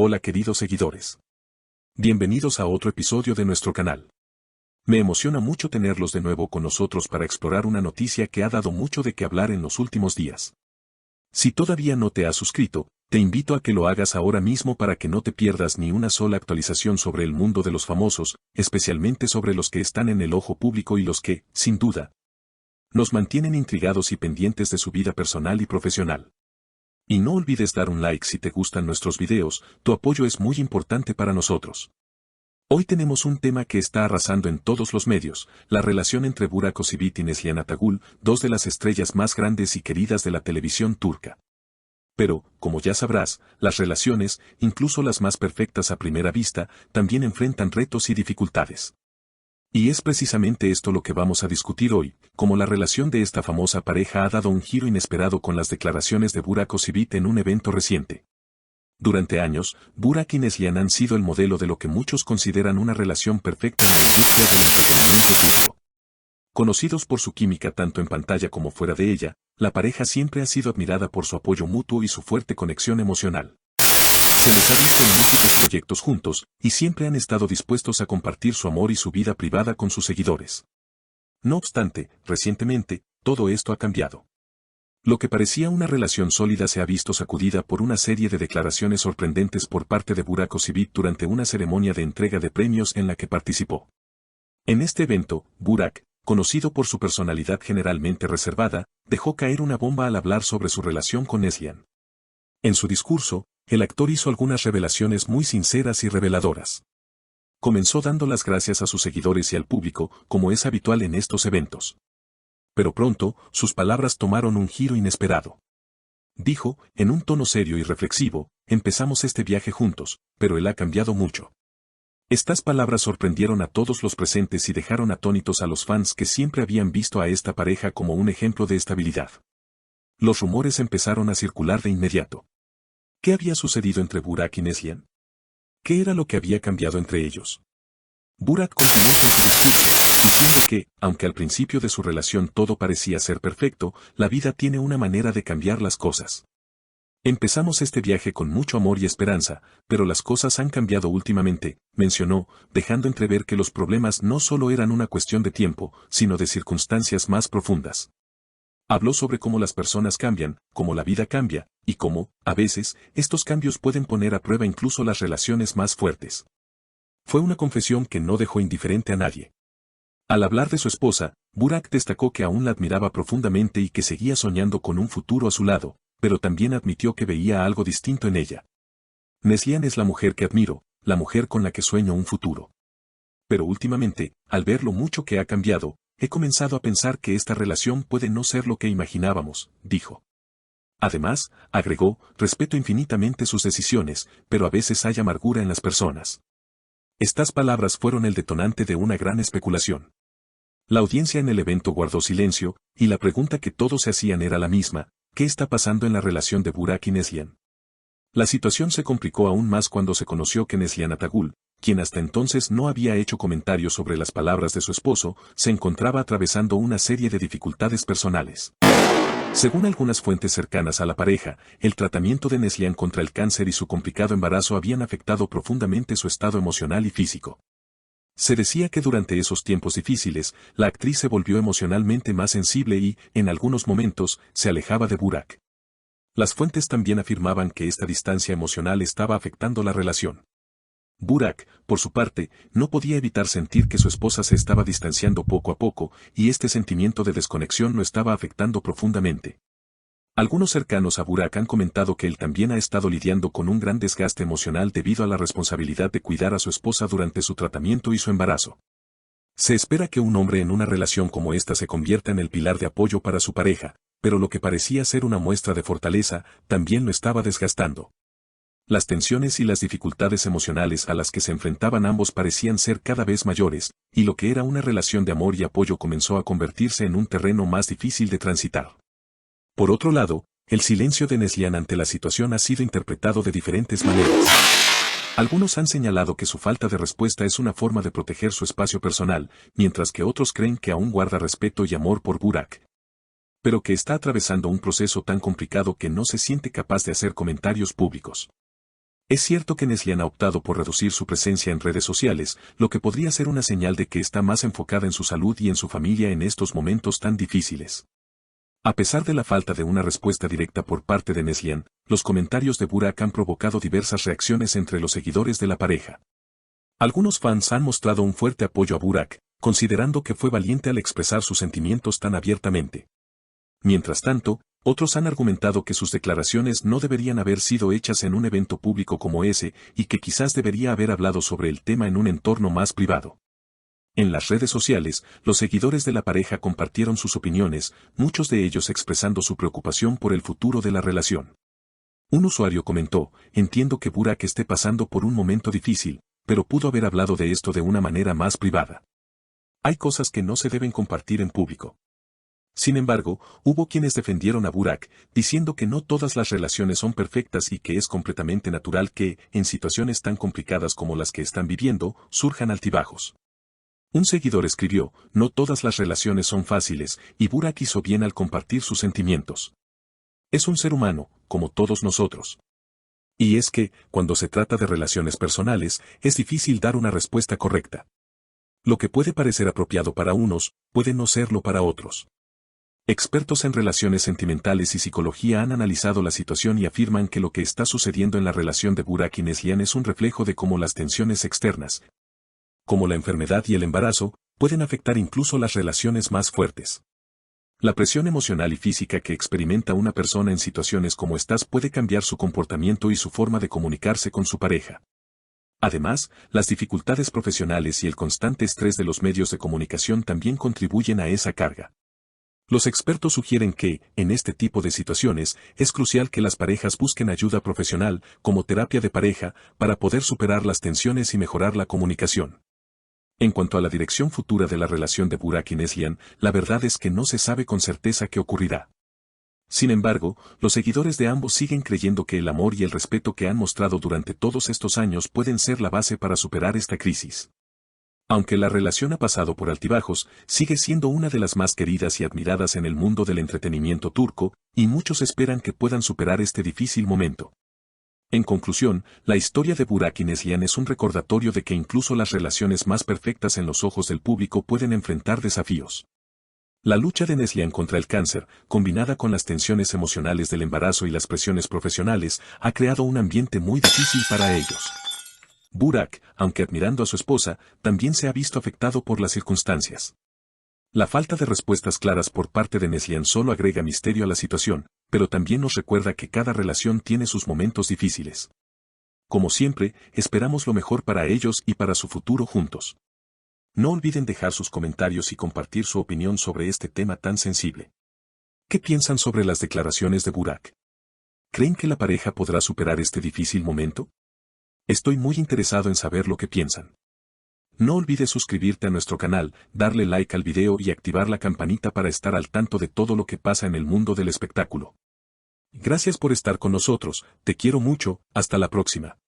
Hola queridos seguidores. Bienvenidos a otro episodio de nuestro canal. Me emociona mucho tenerlos de nuevo con nosotros para explorar una noticia que ha dado mucho de qué hablar en los últimos días. Si todavía no te has suscrito, te invito a que lo hagas ahora mismo para que no te pierdas ni una sola actualización sobre el mundo de los famosos, especialmente sobre los que están en el ojo público y los que, sin duda, nos mantienen intrigados y pendientes de su vida personal y profesional. Y no olvides dar un like si te gustan nuestros videos, tu apoyo es muy importante para nosotros. Hoy tenemos un tema que está arrasando en todos los medios, la relación entre Burak Özçivit y Neslihan Atagül, dos de las estrellas más grandes y queridas de la televisión turca. Pero, como ya sabrás, las relaciones, incluso las más perfectas a primera vista, también enfrentan retos y dificultades. Y es precisamente esto lo que vamos a discutir hoy, como la relación de esta famosa pareja ha dado un giro inesperado con las declaraciones de Burak Özçivit en un evento reciente. Durante años, Burak y Neslihan han sido el modelo de lo que muchos consideran una relación perfecta en la industria del entretenimiento turco. Conocidos por su química tanto en pantalla como fuera de ella, la pareja siempre ha sido admirada por su apoyo mutuo y su fuerte conexión emocional. Se les ha visto en múltiples proyectos juntos, y siempre han estado dispuestos a compartir su amor y su vida privada con sus seguidores. No obstante, recientemente, todo esto ha cambiado. Lo que parecía una relación sólida se ha visto sacudida por una serie de declaraciones sorprendentes por parte de Burak Özçivit durante una ceremonia de entrega de premios en la que participó. En este evento, Burak, conocido por su personalidad generalmente reservada, dejó caer una bomba al hablar sobre su relación con Neslihan. En su discurso, el actor hizo algunas revelaciones muy sinceras y reveladoras. Comenzó dando las gracias a sus seguidores y al público, como es habitual en estos eventos. Pero pronto, sus palabras tomaron un giro inesperado. Dijo, en un tono serio y reflexivo, empezamos este viaje juntos, pero él ha cambiado mucho. Estas palabras sorprendieron a todos los presentes y dejaron atónitos a los fans que siempre habían visto a esta pareja como un ejemplo de estabilidad. Los rumores empezaron a circular de inmediato. ¿Qué había sucedido entre Burak y Neslihan? ¿Qué era lo que había cambiado entre ellos? Burak continuó con su discurso, diciendo que, aunque al principio de su relación todo parecía ser perfecto, la vida tiene una manera de cambiar las cosas. Empezamos este viaje con mucho amor y esperanza, pero las cosas han cambiado últimamente, mencionó, dejando entrever que los problemas no solo eran una cuestión de tiempo, sino de circunstancias más profundas. Habló sobre cómo las personas cambian, cómo la vida cambia, y cómo, a veces, estos cambios pueden poner a prueba incluso las relaciones más fuertes. Fue una confesión que no dejó indiferente a nadie. Al hablar de su esposa, Burak destacó que aún la admiraba profundamente y que seguía soñando con un futuro a su lado, pero también admitió que veía algo distinto en ella. Neslihan es la mujer que admiro, la mujer con la que sueño un futuro. Pero últimamente, al ver lo mucho que ha cambiado, he comenzado a pensar que esta relación puede no ser lo que imaginábamos, dijo. Además, agregó, respeto infinitamente sus decisiones, pero a veces hay amargura en las personas. Estas palabras fueron el detonante de una gran especulación. La audiencia en el evento guardó silencio, y la pregunta que todos se hacían era la misma, ¿qué está pasando en la relación de Burak y Neslihan? La situación se complicó aún más cuando se conoció que Neslihan Atagül, quien hasta entonces no había hecho comentarios sobre las palabras de su esposo, se encontraba atravesando una serie de dificultades personales. Según algunas fuentes cercanas a la pareja, el tratamiento de Neslihan contra el cáncer y su complicado embarazo habían afectado profundamente su estado emocional y físico. Se decía que durante esos tiempos difíciles, la actriz se volvió emocionalmente más sensible y, en algunos momentos, se alejaba de Burak. Las fuentes también afirmaban que esta distancia emocional estaba afectando la relación. Burak, por su parte, no podía evitar sentir que su esposa se estaba distanciando poco a poco, y este sentimiento de desconexión lo estaba afectando profundamente. Algunos cercanos a Burak han comentado que él también ha estado lidiando con un gran desgaste emocional debido a la responsabilidad de cuidar a su esposa durante su tratamiento y su embarazo. Se espera que un hombre en una relación como esta se convierta en el pilar de apoyo para su pareja, pero lo que parecía ser una muestra de fortaleza, también lo estaba desgastando. Las tensiones y las dificultades emocionales a las que se enfrentaban ambos parecían ser cada vez mayores, y lo que era una relación de amor y apoyo comenzó a convertirse en un terreno más difícil de transitar. Por otro lado, el silencio de Neslihan ante la situación ha sido interpretado de diferentes maneras. Algunos han señalado que su falta de respuesta es una forma de proteger su espacio personal, mientras que otros creen que aún guarda respeto y amor por Burak. Pero que está atravesando un proceso tan complicado que no se siente capaz de hacer comentarios públicos. Es cierto que Neslihan ha optado por reducir su presencia en redes sociales, lo que podría ser una señal de que está más enfocada en su salud y en su familia en estos momentos tan difíciles. A pesar de la falta de una respuesta directa por parte de Neslihan, los comentarios de Burak han provocado diversas reacciones entre los seguidores de la pareja. Algunos fans han mostrado un fuerte apoyo a Burak, considerando que fue valiente al expresar sus sentimientos tan abiertamente. Mientras tanto, otros han argumentado que sus declaraciones no deberían haber sido hechas en un evento público como ese y que quizás debería haber hablado sobre el tema en un entorno más privado. En las redes sociales, los seguidores de la pareja compartieron sus opiniones, muchos de ellos expresando su preocupación por el futuro de la relación. Un usuario comentó: entiendo que Burak esté pasando por un momento difícil, pero pudo haber hablado de esto de una manera más privada. Hay cosas que no se deben compartir en público. Sin embargo, hubo quienes defendieron a Burak, diciendo que no todas las relaciones son perfectas y que es completamente natural que, en situaciones tan complicadas como las que están viviendo, surjan altibajos. Un seguidor escribió: no todas las relaciones son fáciles, y Burak hizo bien al compartir sus sentimientos. Es un ser humano, como todos nosotros. Y es que, cuando se trata de relaciones personales, es difícil dar una respuesta correcta. Lo que puede parecer apropiado para unos, puede no serlo para otros. Expertos en relaciones sentimentales y psicología han analizado la situación y afirman que lo que está sucediendo en la relación de Burak y Neslihan es un reflejo de cómo las tensiones externas, como la enfermedad y el embarazo, pueden afectar incluso las relaciones más fuertes. La presión emocional y física que experimenta una persona en situaciones como estas puede cambiar su comportamiento y su forma de comunicarse con su pareja. Además, las dificultades profesionales y el constante estrés de los medios de comunicación también contribuyen a esa carga. Los expertos sugieren que, en este tipo de situaciones, es crucial que las parejas busquen ayuda profesional, como terapia de pareja, para poder superar las tensiones y mejorar la comunicación. En cuanto a la dirección futura de la relación de Burak y Neslihan, la verdad es que no se sabe con certeza qué ocurrirá. Sin embargo, los seguidores de ambos siguen creyendo que el amor y el respeto que han mostrado durante todos estos años pueden ser la base para superar esta crisis. Aunque la relación ha pasado por altibajos, sigue siendo una de las más queridas y admiradas en el mundo del entretenimiento turco, y muchos esperan que puedan superar este difícil momento. En conclusión, la historia de Burak y Neslihan es un recordatorio de que incluso las relaciones más perfectas en los ojos del público pueden enfrentar desafíos. La lucha de Neslihan contra el cáncer, combinada con las tensiones emocionales del embarazo y las presiones profesionales, ha creado un ambiente muy difícil para ellos. Burak, aunque admirando a su esposa, también se ha visto afectado por las circunstancias. La falta de respuestas claras por parte de Neslihan solo agrega misterio a la situación, pero también nos recuerda que cada relación tiene sus momentos difíciles. Como siempre, esperamos lo mejor para ellos y para su futuro juntos. No olviden dejar sus comentarios y compartir su opinión sobre este tema tan sensible. ¿Qué piensan sobre las declaraciones de Burak? ¿Creen que la pareja podrá superar este difícil momento? Estoy muy interesado en saber lo que piensan. No olvides suscribirte a nuestro canal, darle like al video y activar la campanita para estar al tanto de todo lo que pasa en el mundo del espectáculo. Gracias por estar con nosotros, te quiero mucho, hasta la próxima.